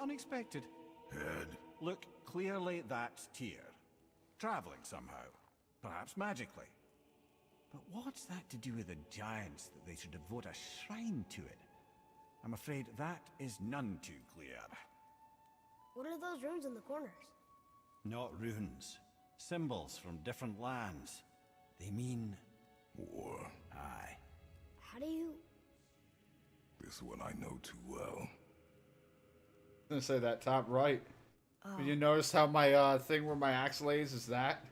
unexpected. Head. Look, clearly that's Tyr. Traveling somehow. Perhaps magically. But what's that to do with the giants that they should devote a shrine to it? I'm afraid that is none too clear. What are those runes in the corners? Not runes. Symbols from different lands. They mean... War. Aye. How do you... This one I know too well. I'm gonna say that top right. Did you notice how my thing where my axe lays is that?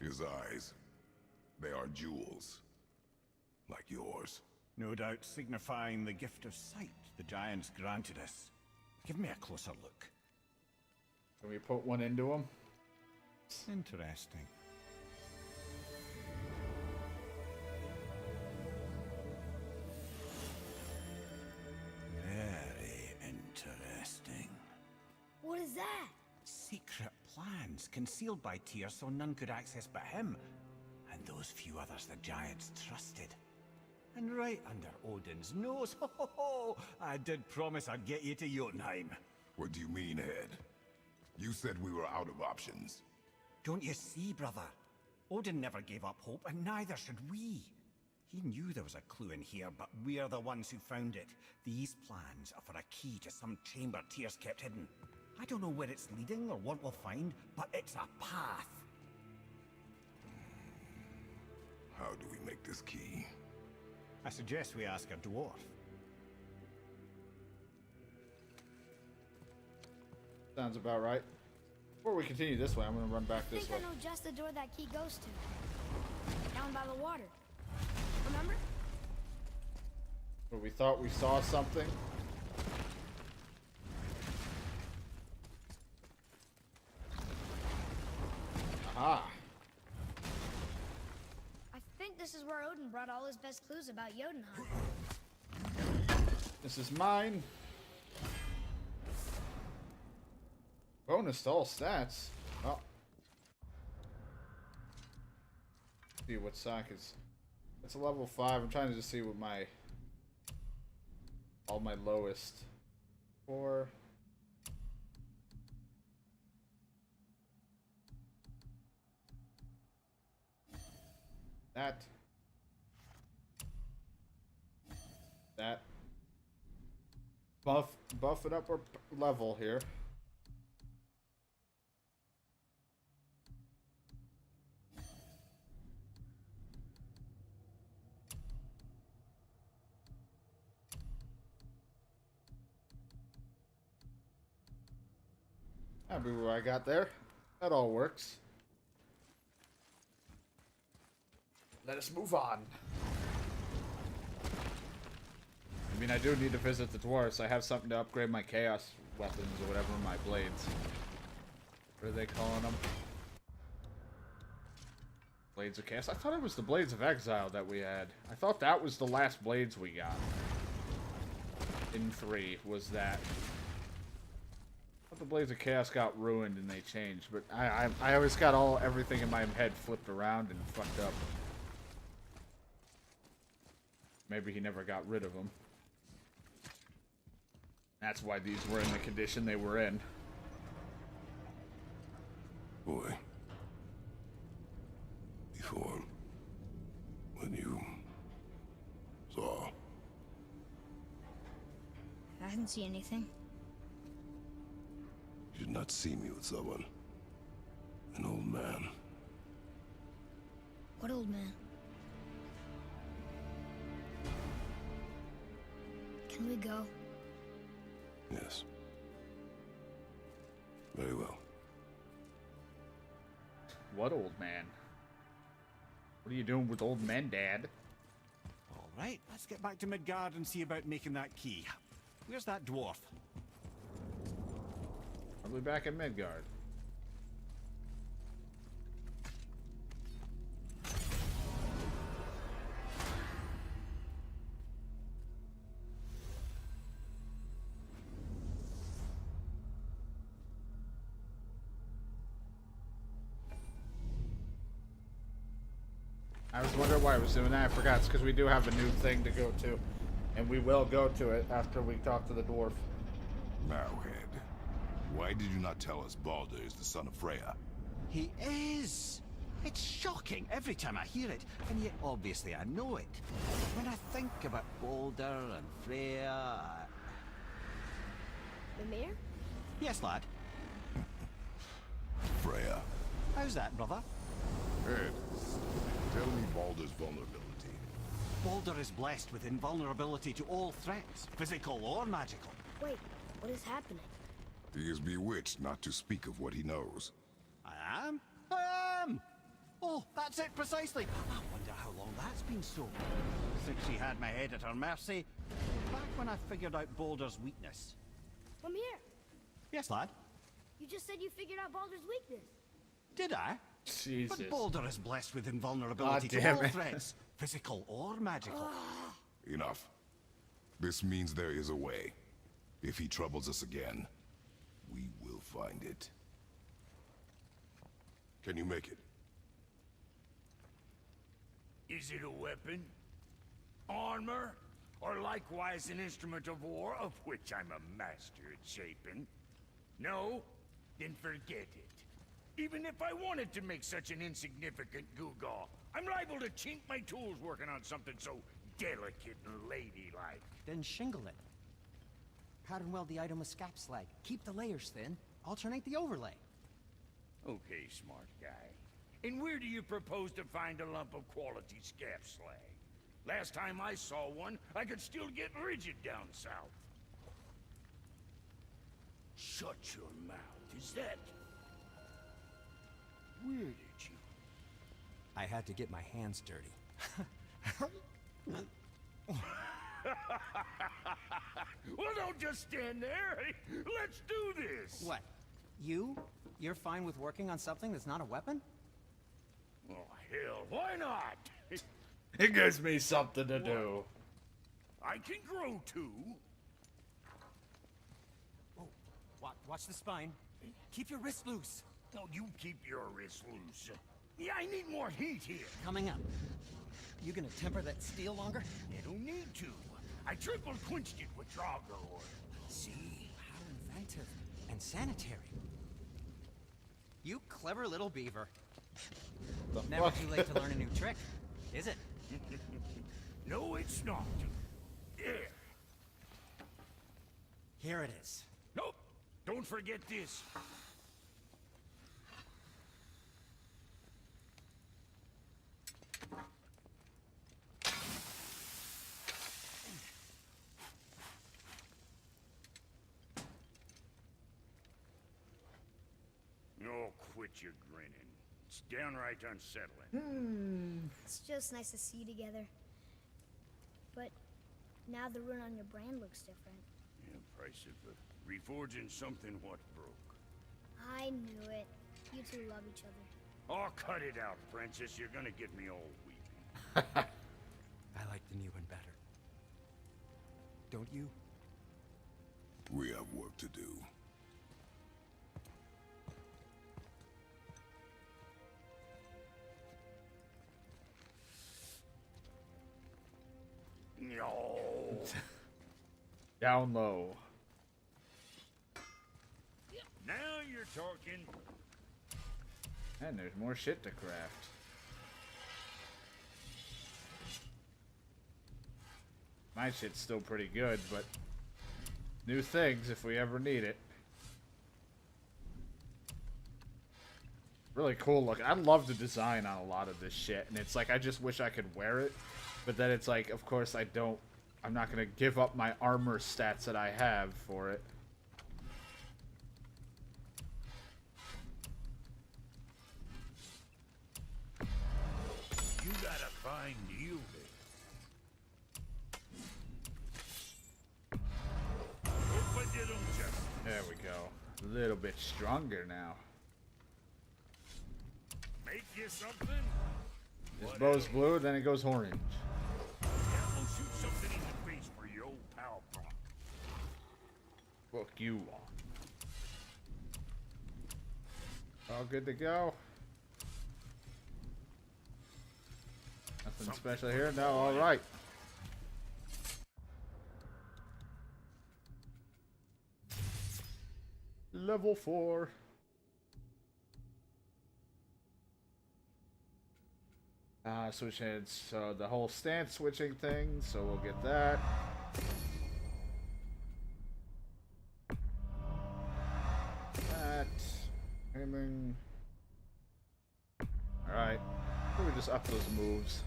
His eyes. They are jewels. Like yours. No doubt signifying the gift of sight the giants granted us. Give me a closer look. Can we put one into him? Interesting. Very interesting. What is that? Secret plans concealed by Tyr so none could access but him. And those few others the giants trusted. And right under Odin's nose, ho ho ho! I did promise I'd get you to Jotunheim. What do you mean, Head? You said we were out of options. Don't you see, brother? Odin never gave up hope, and neither should we. He knew there was a clue in here, but we're the ones who found it. These plans are for a key to some chamber Tyr's kept hidden. I don't know where it's leading or what we'll find, but it's a path. How do we make this key? I suggest we ask a dwarf. Sounds about right. Before we continue this way, I'm gonna run back this way. I think I know just the door that key goes to. Down by the water. Remember? Where we thought we saw something. Aha! I think this is where Odin brought all his best clues about Jotunheim. This is mine. Bonus to all stats. Oh. See what sockets. It's a level 5. I'm trying to just see what my... all my lowest. 4. That. Buff it up our level here. Happy with what I got there. That all works. Let us move on. I mean, I do need to visit the dwarves. I have something to upgrade my chaos weapons or whatever, my blades. What are they calling them? Blades of Chaos? I thought it was the Blades of Exile that we had. I thought that was the last blades we got. In 3, was that. I thought the Blades of Chaos got ruined and they changed, but I always got everything in my head flipped around and fucked up. Maybe he never got rid of them. That's why these were in the condition they were in. Boy. Before... when you... saw... I didn't see anything. You did not see me with someone. An old man. What old man? Can we go? Yes. Very well. What old man? What are you doing with old men, Dad? All right, let's get back to Midgard and see about making that key. Where's that dwarf? Probably back in Midgard. I was wondering why I was doing that. I forgot. It's because we do have a new thing to go to. And we will go to it after we talk to the dwarf. Now, Head, why did you not tell us Baldur is the son of Freya? He is! It's shocking every time I hear it, and yet obviously I know it. When I think about Baldur and Freya... Mimir? Yes, lad. Freya. How's that, brother? Head, tell me Baldur's vulnerability. Baldur is blessed with invulnerability to all threats, physical or magical. Wait, what is happening? He is bewitched not to speak of what he knows. I am? I am! Oh, that's it precisely. I wonder how long that's been so. Since she had my head at her mercy, back when I figured out Baldur's weakness. Mimir, Yes, lad? you just said you figured out Baldur's weakness. Did I? Jesus. But Baldur is blessed with invulnerability God to damn all it. threats, physical or magical. Enough. This means there is a way. If he troubles us again, we will find it. Can you make it? Is it a weapon? Armor? Or likewise an instrument of war, of which I'm a master at shaping? No? Then forget it. Even if I wanted to make such an insignificant gewgaw, I'm liable to chink my tools working on something so delicate and ladylike. Then shingle it. Pattern weld the item with scap slag. Keep the layers thin. Alternate the overlay. Okay, smart guy. And where do you propose to find a lump of quality scap slag? Last time I saw one, I could still get rigid down south. Shut your mouth. Is that... Where did you... I had to get my hands dirty. Well, don't just stand there. Let's do this. What? You? You're fine with working on something that's not a weapon? Oh, hell, why not? It gives me something to do. I can grow too. Oh, watch the spine. Keep your wrist loose. No, you keep your wrist loose. Yeah, I need more heat here. Coming up. You gonna temper that steel longer? You don't need to. I triple quenched it with Drago. See? How inventive. And sanitary. You clever little beaver. The Never fuck? too late to learn a new trick, is it? No, it's not. There. Here it is. Nope. Don't forget this. Oh, quit your grinning. It's downright unsettling. It's just nice to see you together. But now the rune on your brand looks different. Yeah, price of reforging something what broke. I knew it. You two love each other. Oh, cut it out, princess. You're gonna get me all weepy. I like the new one better. Don't you? We have work to do. No. Down low. Now you're talking. And there's more shit to craft. My shit's still pretty good, but new things if we ever need it. Really cool look. I love the design on a lot of this shit, and it's like I just wish I could wear it, but then it's like, of course I'm not gonna give up my armor stats that I have for it. You got a fine deal there. Hope I did 'em justice. There we go. A little bit stronger now. Make you something? This What bow's else? blue, then it goes orange. Yeah, we'll shoot something in the face for your old pal, Brock. Look you on. All good to go. Nothing special here? No, alright. Level 4. Switch hands. So the whole stance switching thing. So we'll get that. That. Aiming. Alright. We just up those moves.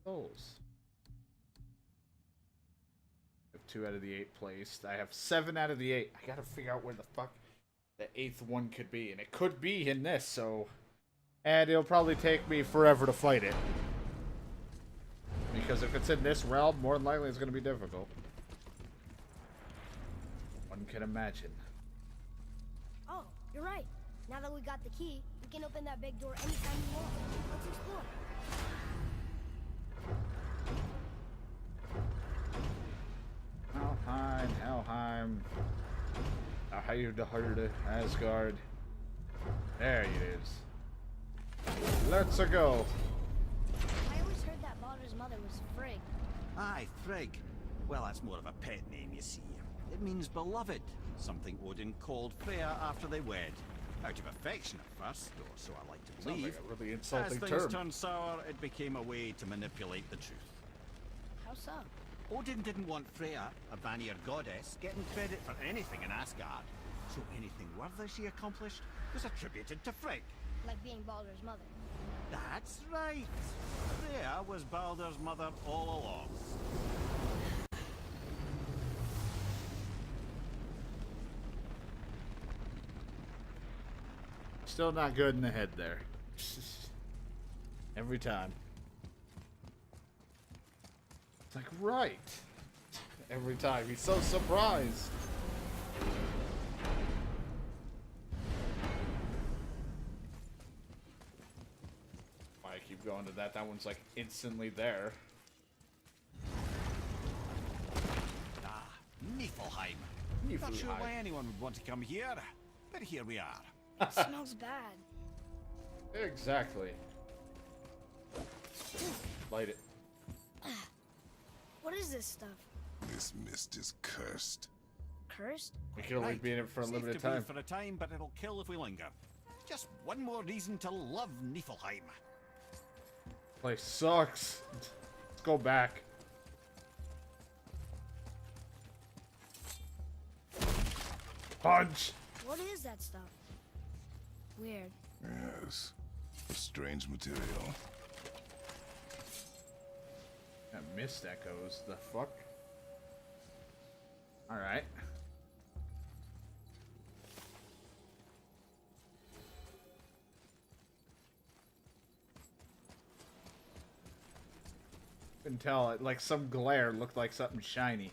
Those. I have 2 out of the 8 placed. I have 7 out of the 8. I gotta figure out where the fuck the 8th one could be. And it could be in this, so... And it'll probably take me forever to fight it. Because if it's in this realm, more than likely it's gonna be difficult. One can imagine. Oh, you're right. Now that we got the key, we can open that big door anytime we want. Let's explore. Helheim. Ahayudahurda, Asgard. There it is. Let's go. I always heard that Baldur's mother was Frigg. Aye, Frigg. Well, that's more of a pet name, you see. It means beloved, something Odin called Freya after they wed. Out of affection at first, or so I like to Sounds believe. like a really As insulting things term. turned sour, it became a way to manipulate the truth. How so? Odin didn't want Freya, a Vanir goddess, getting credit for anything in Asgard. So anything worthy she accomplished was attributed to Frigg. Like being Baldur's mother. That's right. Freya was Baldur's mother all along. Still not good in the head there. Every time. It's like, right. Every time. He's so surprised. Why I keep going to that? That one's like instantly there. Ah, Niflheim. Not sure why anyone would want to come here, but here we are. It smells bad. Exactly. Light it. What is this stuff? This mist is cursed. Cursed? We can only be in it for a Safe limited to breathe time. for a time, but it'll kill if we linger. Just one more reason to love Niflheim. Place sucks. Let's go back. Punch. What is that stuff? Weird. Yes. A strange material. That mist echoes. The fuck? Alright. Couldn't tell. It, like some glare looked like something shiny.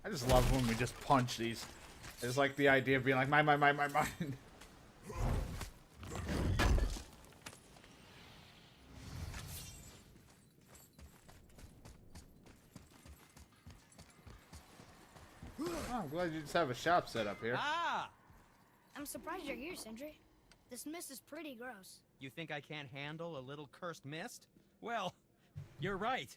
I just love when we just punch these. It's like the idea of being like, mine. Oh, I'm glad you just have a shop set up here. Ah! I'm surprised you're here, Sindri. This mist is pretty gross. You think I can't handle a little cursed mist? Well, you're right.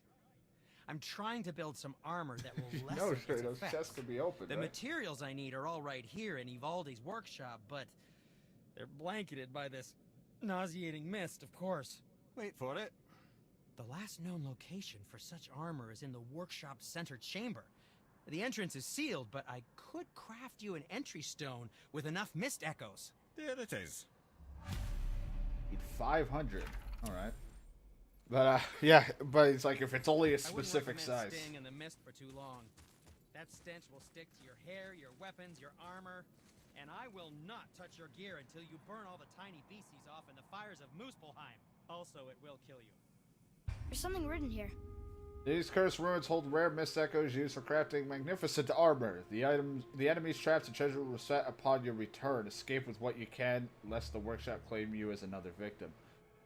I'm trying to build some armor that will lessen No, its sure, those effects. chests could be open, The right? materials I need are all right here in Ivaldi's workshop, but they're blanketed by this nauseating mist, of course. Wait for it. The last known location for such armor is in the workshop's center chamber. The entrance is sealed, but I could craft you an entry stone with enough mist echoes. There it is. Need 500. Alright. But, yeah, but it's like if it's only a I wouldn't specific recommend size. staying in the mist for too long. That stench will stick to your hair, your weapons, your armor, and I will not touch your gear until you burn all the tiny beasties off in the fires of Muspelheim. Also, it will kill you. There's something written here. These cursed ruins hold rare mist echoes used for crafting magnificent armor. The enemy's traps and treasure will set upon your return. Escape with what you can, lest the workshop claim you as another victim.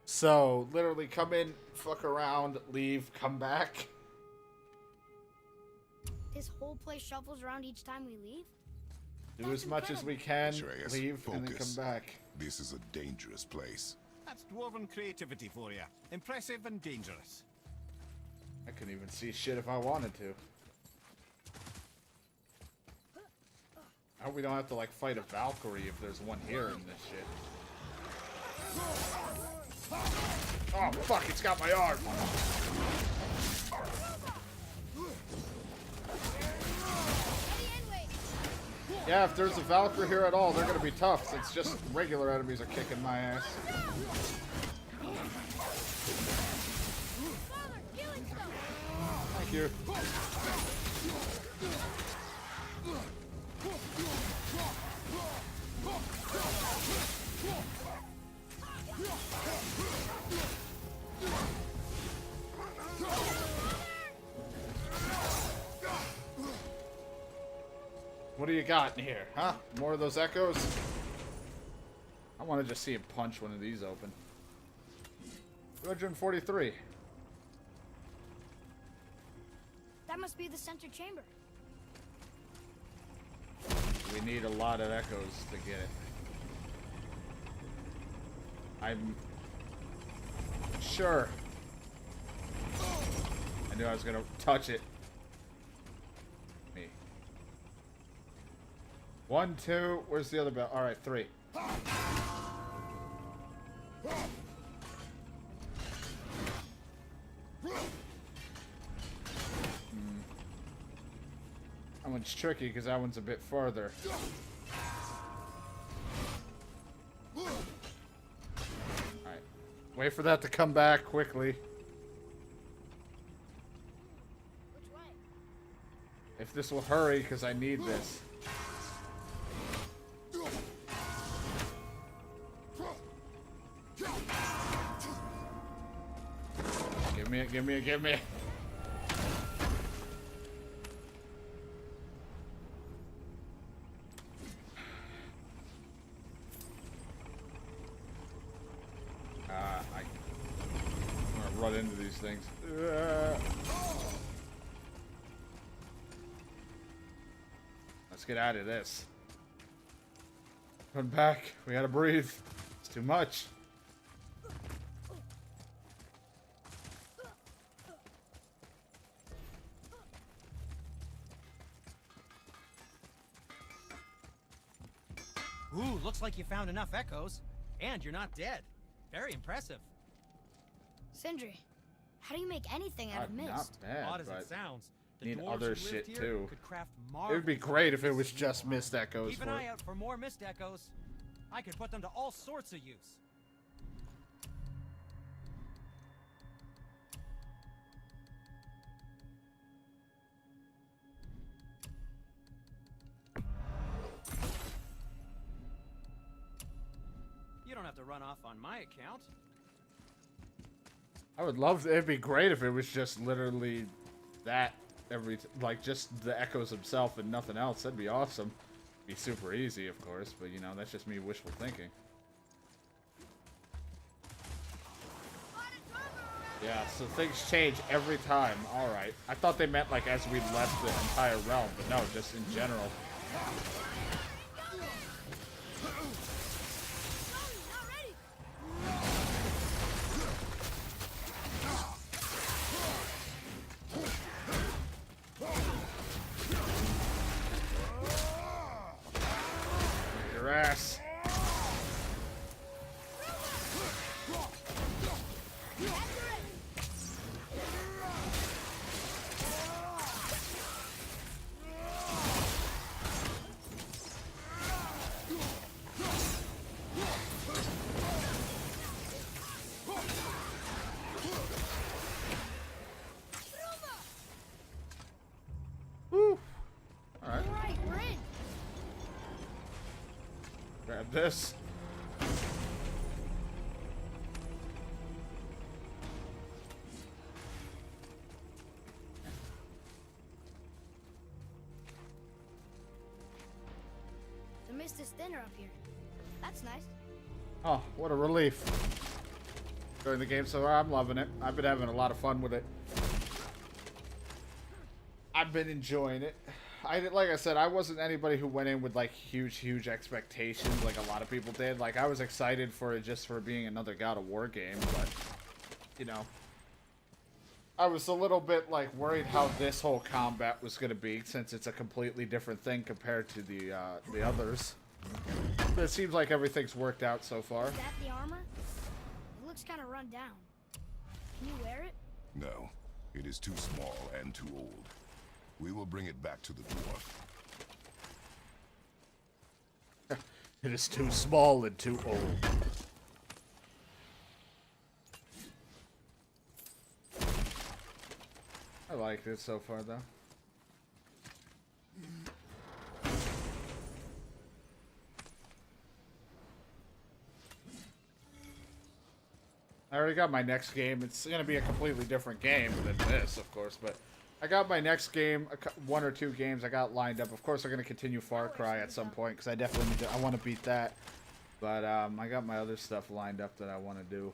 So, literally come in, fuck around, leave, come back. This whole place shuffles around each time we leave? Do as much as we can, Atreus, leave, and then focus. come back. This is a dangerous place. That's dwarven creativity for you. Impressive and dangerous. I couldn't even see shit if I wanted to. I hope we don't have to, like, fight a Valkyrie if there's one here in this shit. Oh, fuck, it's got my arm! Yeah, if there's a Valkyrie here at all, they're gonna be tough. It's just regular enemies are kicking my ass. Thank you. What do you got in here, huh? More of those echoes? I want to just see him punch one of these open. 243. That must be the center chamber. We need a lot of echoes to get it. I'm sure. I knew I was gonna touch it. Me. 1, 2. Where's the other bell? All right, 3. That one's tricky because that one's a bit farther. Alright. Wait for that to come back quickly. Which way? If this will hurry, because I need this. Give me it, give me it, give me it. I'm gonna run into these things. Let's get out of this. Run back. We gotta breathe. It's too much. Ooh, looks like you found enough echoes. And you're not dead. Very impressive. Sindri, how do you make anything out of Not mist? bad, Odd as but it sounds, the need dwarves other who lived shit here too. could craft It would be marvelous great if it weapons was with just armor. mist echoes Keep for an eye it. out for more mist echoes. I could put them to all sorts of use. You don't have to run off on my account. I would love it'd be great if it was just literally that like just the echoes himself and nothing else. That'd be awesome. Be super easy, of course, but you know, that's just me wishful thinking. Yeah, so things change every time. Alright. I thought they meant like as we left the entire realm, but no, just in general. Your ass. Woo. Alright. All right, we're in. Grab this. The mist is thinner up here. That's nice. Oh, what a relief. Enjoying the game so far. I'm loving it. I've been having a lot of fun with it. I've been enjoying it. like I said, I wasn't anybody who went in with like huge expectations like a lot of people did. Like I was excited for it just for being another God of War game, but you know, I was a little bit like worried how this whole combat was going to be since it's a completely different thing compared to the others. But it seems like everything's worked out so far. Is that the armor? It looks kind of run down. Can you wear it? No, it is too small and too old. We will bring it back to the dwarf. It is too small and too old. I liked it so far, though. I already got my next game. It's going to be a completely different game than this, of course, but I got my next game, one or two games I got lined up. Of course, I'm going to continue Far Cry at some point, because I definitely need to, I want to beat that. But I got my other stuff lined up that I want to do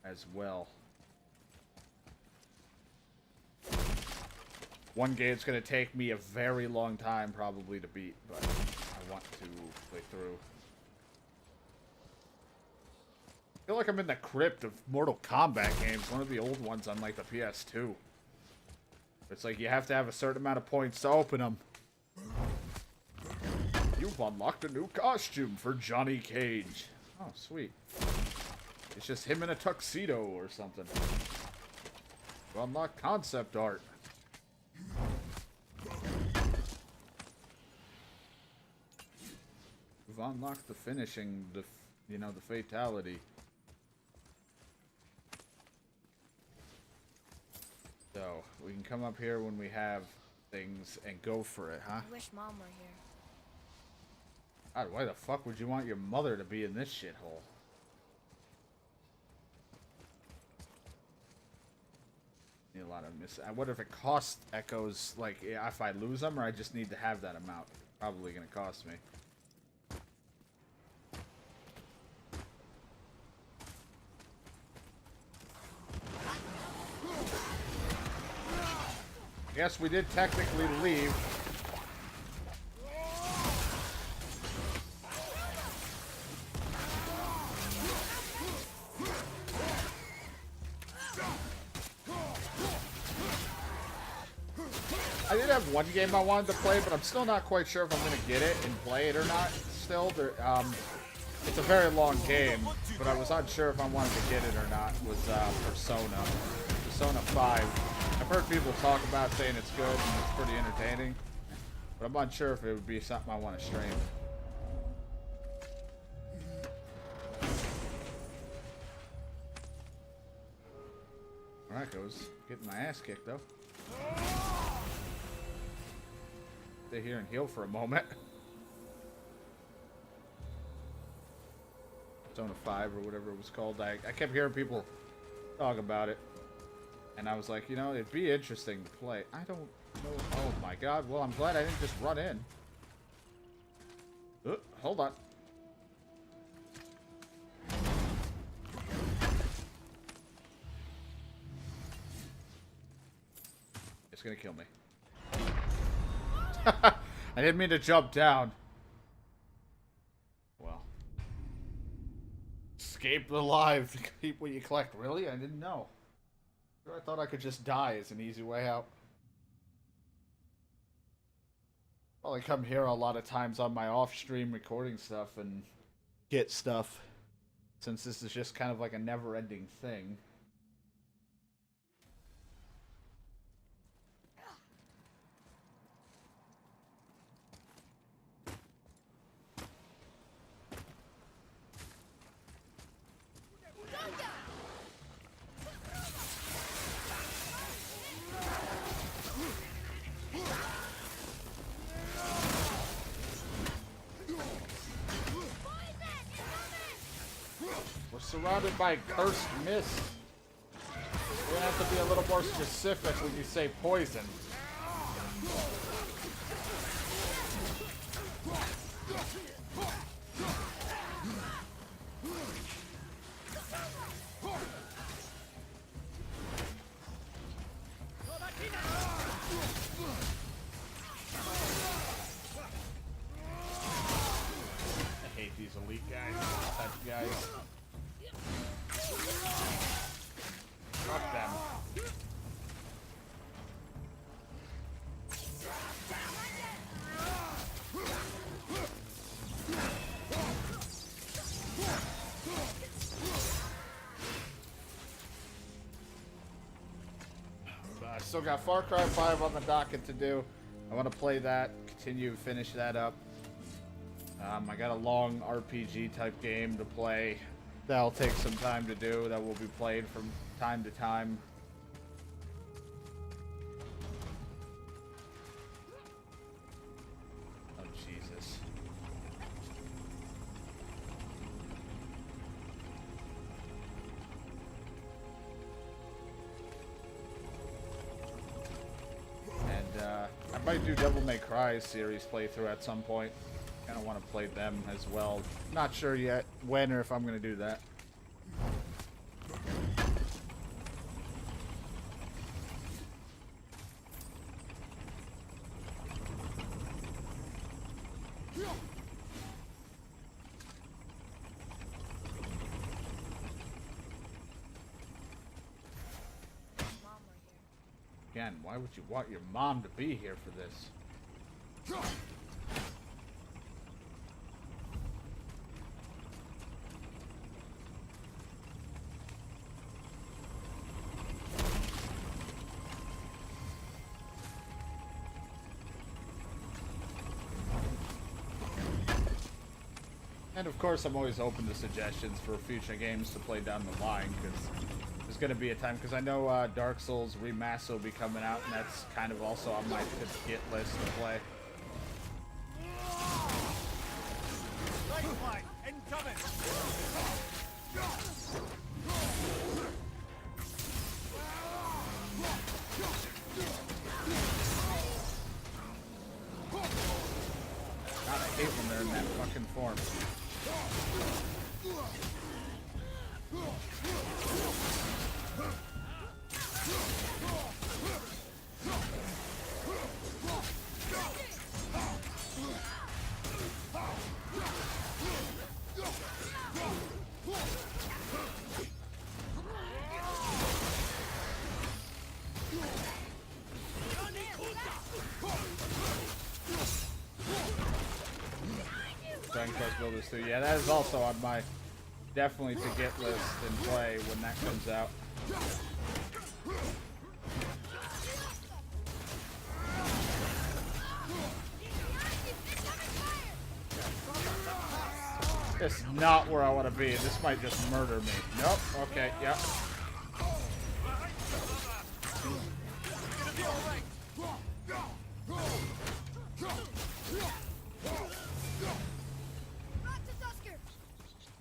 as well. One game's going to take me a very long time probably to beat, but I want to play through. I feel like I'm in the crypt of Mortal Kombat games, one of the old ones on like the PS2. It's like you have to have a certain amount of points to open them. You've unlocked a new costume for Johnny Cage. Oh, sweet. It's just him in a tuxedo or something. You unlock concept art. We've unlocked the finishing, the fatality. So, we can come up here when we have things and go for it, huh? I wish Mom were here. God, why the fuck would you want your mother to be in this shithole? Need a lot of I wonder if it costs echoes, like, if I lose them, or I just need to have that amount. Probably gonna cost me. I guess we did technically leave. I did have one game I wanted to play, but I'm still not quite sure if I'm going to get it and play it or not. Still, it's a very long game, but I was unsure if I wanted to get it or not. Was Persona 5. I've heard people talk about saying it's good and it's pretty entertaining, but I'm unsure if it would be something I want to stream. Alright, goes. Getting my ass kicked, though. Stay here and heal for a moment. Persona 5 or whatever it was called. I kept hearing people talk about it. And I was like, you know, it'd be interesting to play. I don't know. Oh my god. Well, I'm glad I didn't just run in. Hold on. It's gonna kill me. I didn't mean to jump down. Well. Escape alive. The people you collect. Really? I didn't know. I thought I could just die as an easy way out. Well, I come here a lot of times on my off-stream recording stuff and get stuff. Since this is just kind of like a never-ending thing. Surrounded by cursed mist. You're gonna have to be a little more specific when you say poison. these elite guys, type of guys. Fuck them. I still got Far Cry 5 on the docket to do. I want to play that, continue, finish that up. I got a long RPG type game to play. That'll take some time to do. That will be played from time to time. Oh, Jesus. And I might do Devil May Cry series playthrough at some point. Kind of want to play them as well. Not sure yet when or if I'm going to do that. Again, why would you want your mom to be here for this? And of course, I'm always open to suggestions for future games to play down the line, because there's going to be a time, because I know Dark Souls Remaster will be coming out, and that's kind of also on my to-get list to play. Lifeline incoming! God, I hate when they're in that fucking form. Dragon Quest Builders 2. Yeah, that is also on my definitely to get list and play when that comes out. This is not where I want to be. This might just murder me. Nope. Okay. Yep.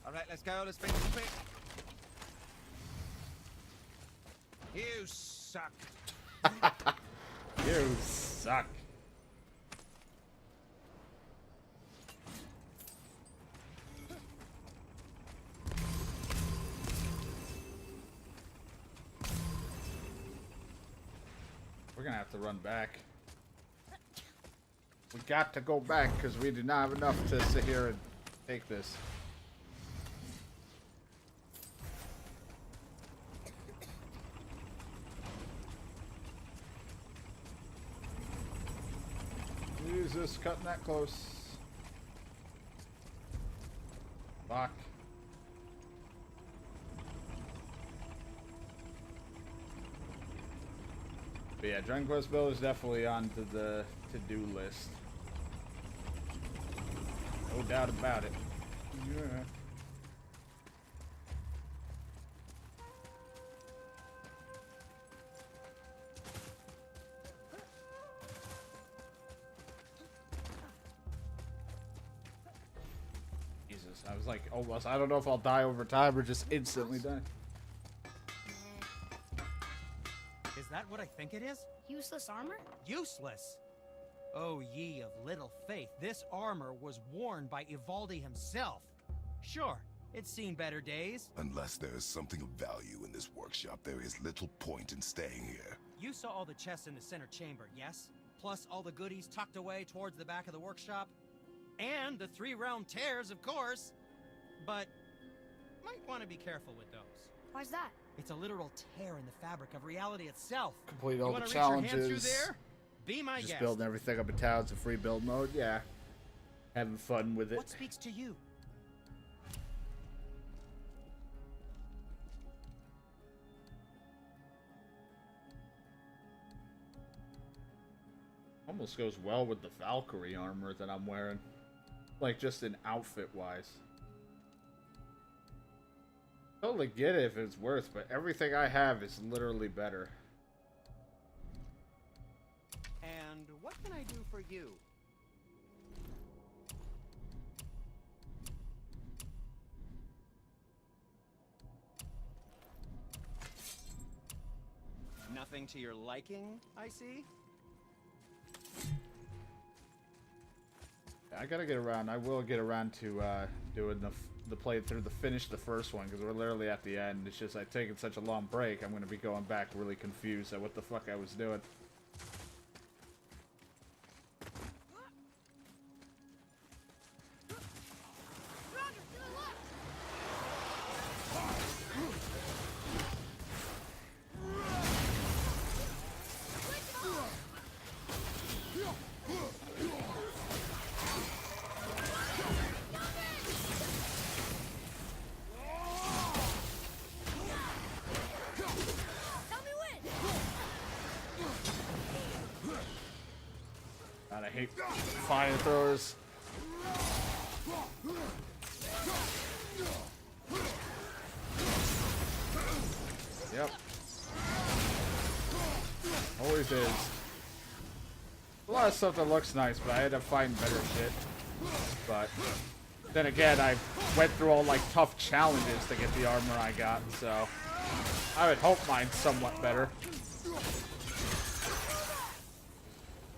Alright, let's go. Let's finish quick. You suck. You suck. We're gonna have to run back. We got to go back because we do not have enough to sit here and take this. Jesus, cutting that close. Fuck. But yeah, Dragon Quest Builders is definitely onto the to-do list. No doubt about it. Yeah. Jesus, I was like almost, I don't know if I'll die over time or just instantly die. Is that what I think it is? Useless armor? Useless! Oh, ye of little faith, this armor was worn by Ivaldi himself. Sure, it's seen better days. Unless there is something of value in this workshop, there is little point in staying here. You saw all the chests in the center chamber, yes? Plus all the goodies tucked away towards the back of the workshop? And the 3-realm tears, of course. But might want to be careful with those. Why's that? It's a literal tear in the fabric of reality itself. Complete You all wanna the reach your hand through challenges. there? Be my Just guest. building everything up in towns in free build mode. Yeah. Having fun with it. What speaks to you? Almost goes well with the Valkyrie armor that I'm wearing. Like, just in outfit-wise. Totally get it if it's worth, but everything I have is literally better. And what can I do for you? Nothing to your liking, I see? I gotta get around. I will get around to doing the playthrough, finish the first one, because we're literally at the end. It's just I've taken such a long break, I'm gonna be going back really confused at what the fuck I was doing. Roger, to the left! Tell me when! God, I hate fire throwers. Yep. Always is. A lot of stuff that looks nice, but I end up finding better shit. But then again, I went through all like tough challenges to get the armor I got, so I would hope mine's somewhat better.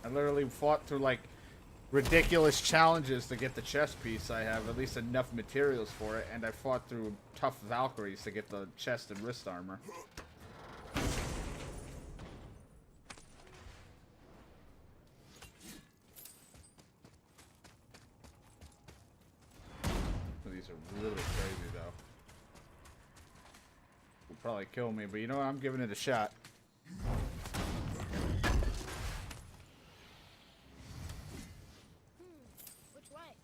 I literally fought through like ridiculous challenges to get the chest piece. I have at least enough materials for it, and I fought through tough Valkyries to get the chest and wrist armor. These are really crazy though. Will probably kill me, but you know what? I'm giving it a shot. Which way?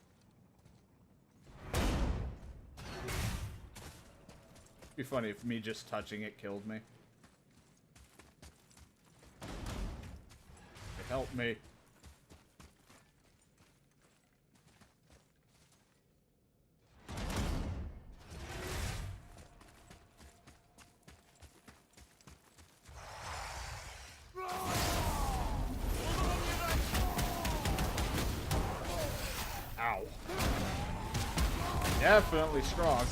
It'd be funny if me just touching it killed me. It helped me. Ow. Definitely strong.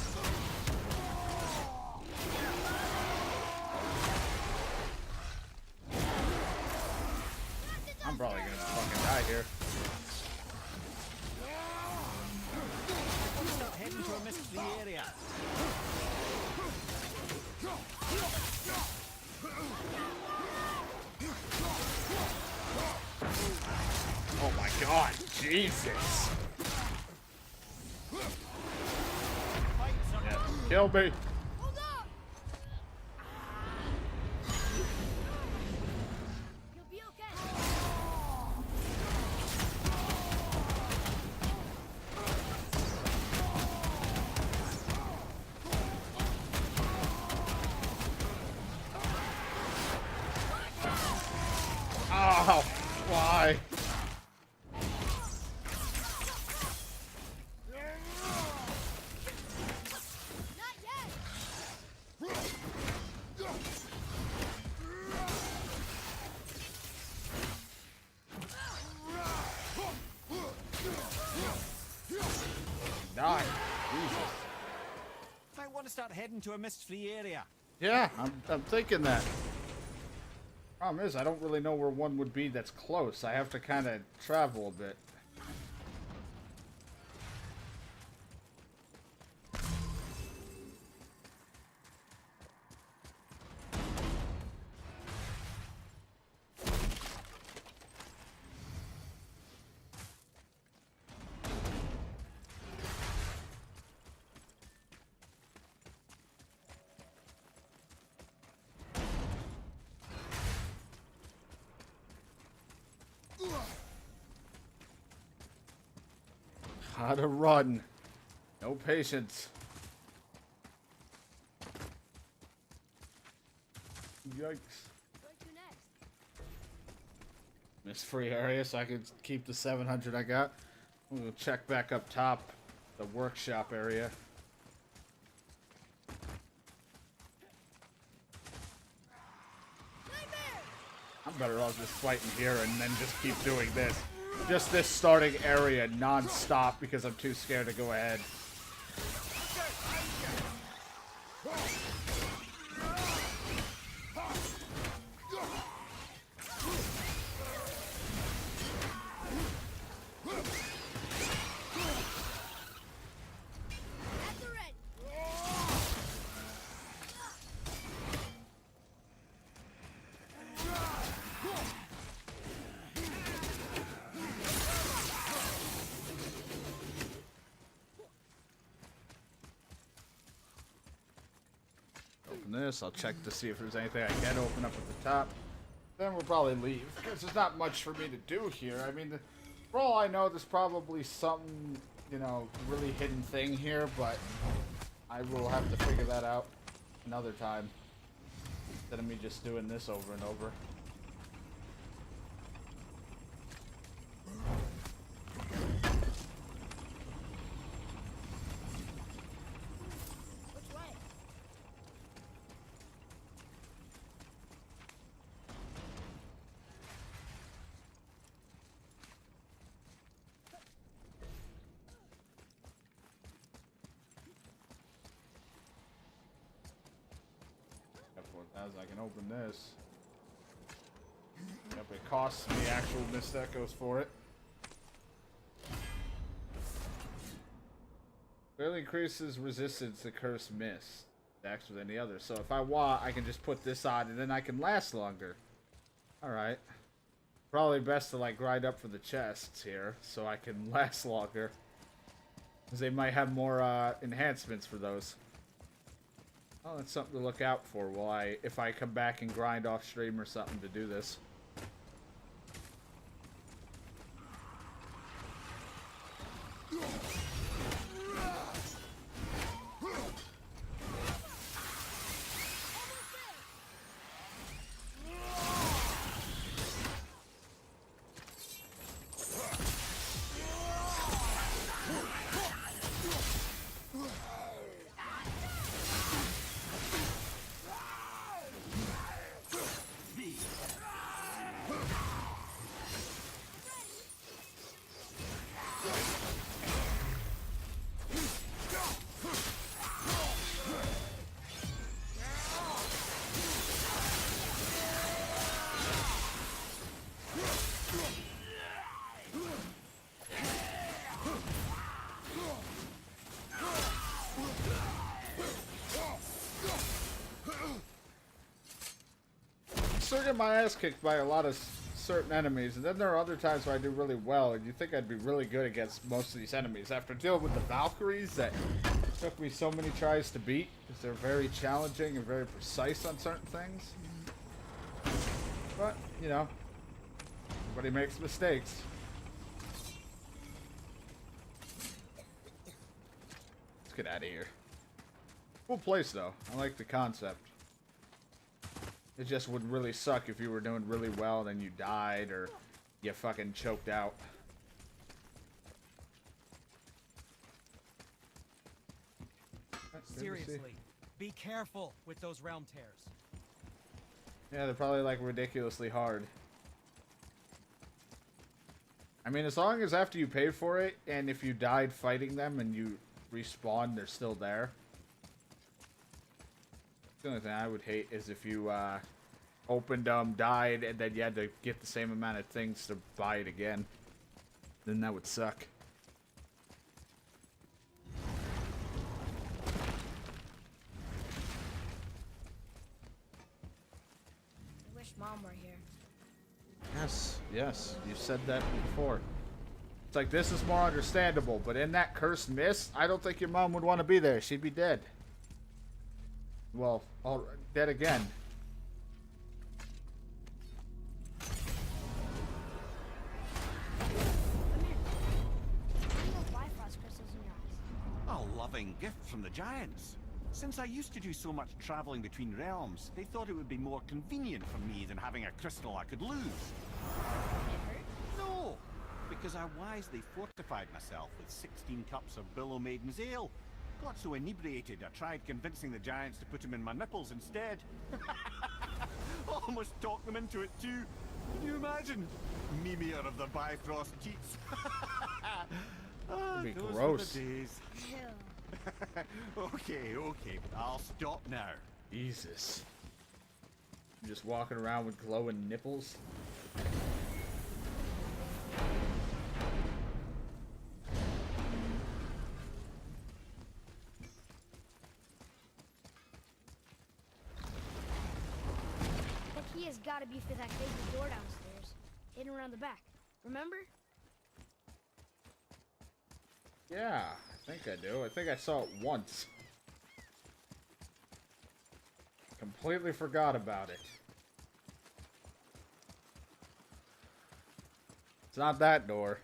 I'm probably gonna fucking die here. Stop heading to a mist-free area. Oh my god, Jesus. Yeah, kill me. Hold up! You'll be okay. Oh, why? Not yet! Die. Jesus. Might want to start heading to a mist-free area. Yeah, I'm thinking that. Problem is, I don't really know where one would be that's close. I have to kind of travel a bit. Gotta run. No patience. Yikes. Where to next? Miss free area so I can keep the 700 I got. We'll check back up top, the workshop area. I'm better off just fighting here and then just keep doing this. Just this starting area non-stop because I'm too scared to go ahead. At the ready. Open this. I'll check to see if there's anything I can open up at the top. Then we'll probably leave because there's not much for me to do here. I mean, for all I know, there's probably some, you know, really hidden thing here, but I will have to figure that out another time instead of me just doing this over and over. Which way? Got 4,000. I can open this. Yep, it costs me actual mist echoes for it. Clearly increases resistance to cursed mist. Acts with any other. So if I want, I can just put this on and then I can last longer. Alright. Probably best to like grind up for the chests here so I can last longer. Because they might have more enhancements for those. Oh, that's something to look out for while if I come back and grind off stream or something to do this. Still get my ass kicked by a lot of certain enemies, and then there are other times where I do really well, and you think I'd be really good against most of these enemies. After dealing with the Valkyries that took me so many tries to beat, because they're very challenging and very precise on certain things. But, you know, everybody makes mistakes. Let's get out of here. Cool place, though. I like the concept. It just would really suck if you were doing really well, then you died, or you fucking choked out. Seriously, be careful with those realm tears. Yeah, they're probably like ridiculously hard. I mean, as long as after you pay for it, and if you died fighting them and you respawn, they're still there. The only thing I would hate is if you opened them, died, and then you had to get the same amount of things to buy it again. Then that would suck. I wish Mom were here. Yes, yes, you said that before. It's like, this is more understandable, but in that cursed mist, I don't think your mom would want to be there. She'd be dead. Well, dead again. Come here. I know Bifrost loving gift from the giants. Since I used to do so much traveling between realms, they thought it would be more convenient for me than having a crystal I could lose. No, because I wisely fortified myself with 16 cups of Billow Maiden's Ale. Got so inebriated, I tried convincing the giants to put them in my nipples instead. Almost talked them into it too. Can you imagine? Mimir of the Bifrost cheats. It'd be those gross. were the days. Ew. Okay, I'll stop now. Jesus. You're just walking around with glowing nipples? The key has got to be for that big door downstairs, hidden around the back. Remember? Yeah, I think I do. I think I saw it once. Completely forgot about it. It's not that door.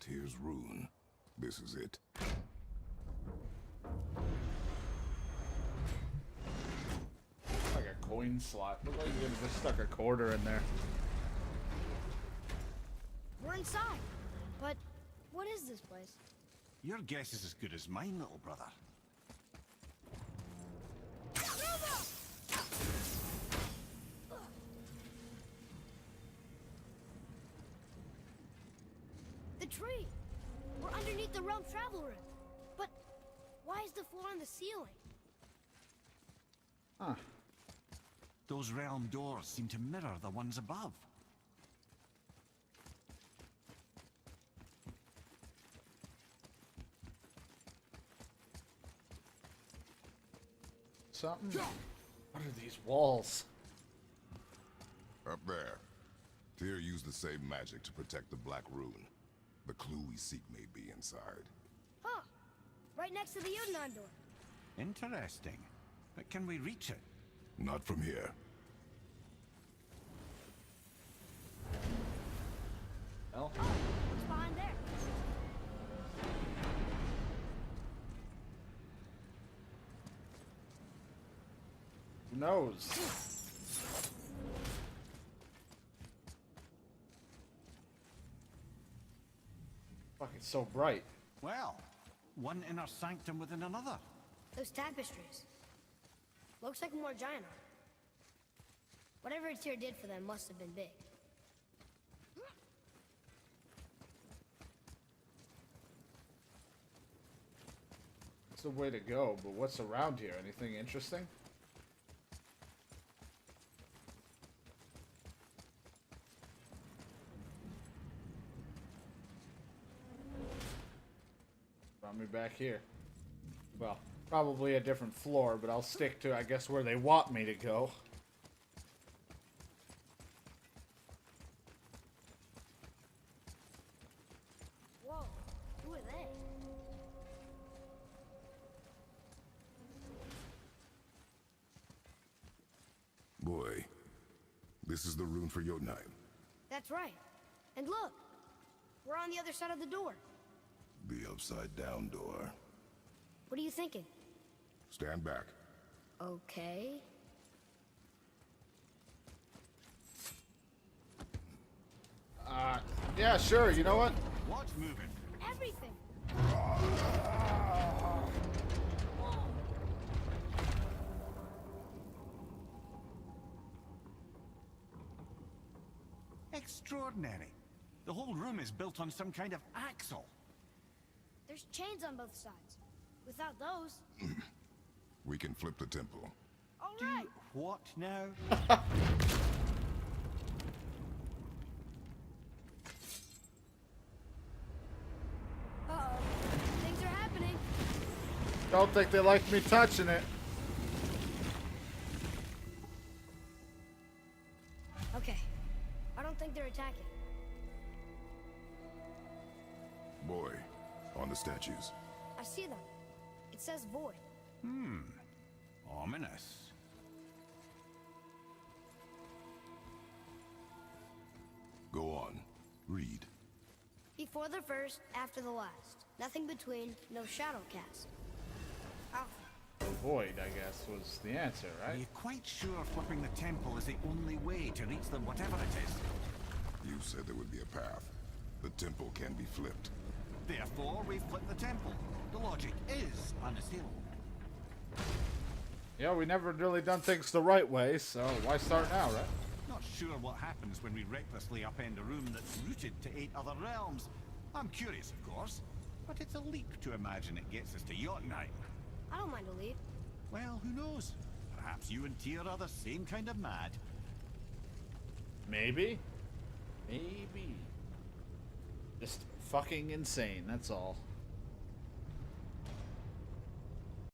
Tyr's Rune. This is it. Like a coin slot. Look like you just stuck a quarter in there. We're inside. But what is this place? Your guess is as good as mine, little brother. The tree! We're underneath the realm travel room. But why is the floor on the ceiling? Huh. Those realm doors seem to mirror the ones above. Something? What are these walls? Up there. Tyr used the same magic to protect the Black Rune. The clue we seek may be inside. Huh. Right next to the Yunnan door. Interesting. But can we reach it? Not from here. Well, Oh, what's behind there? who knows? Fuck, it's so bright. Well, one inner sanctum within another. Those tapestries. Looks like more giant art. Whatever Tyr did for them must have been big. It's the way to go, but what's around here? Anything interesting? Brought me back here. Well, probably a different floor, but I'll stick to, I guess, where they want me to go. Whoa, who are they? Boy, this is the rune for Jotunheim. That's right. And look, we're on the other side of the door. The upside-down door. What are you thinking? Stand back. Okay. Yeah, sure, you know what? What's moving? Everything. Extraordinary. The whole room is built on some kind of axle. There's chains on both sides. Without those, We can flip the temple. all right. What now? Uh-oh. Things are happening. Don't think they like me touching it. Okay. I don't think they're attacking. Boy, on the statues. I see them. It says void. Ominous. ominous. Go on. Read. Before the first, after the last. Nothing between, no shadow cast. Alpha. Void, I guess, was the answer, Are right? you quite sure flipping the temple is the only way to reach them, whatever it is? You said there would be a path. The temple can be flipped. Therefore, we've flipped the temple. The logic is unassailable. Yeah, we never really done things the right way, so why start now, right? Not sure what happens when we recklessly upend a room that's rooted to 8 other realms. I'm curious, of course, but it's a leap to imagine it gets us to Jotunheim. I don't mind a leap. Well, who knows? Perhaps you and Tyr are the same kind of mad. Maybe. Maybe. Just fucking insane, that's all.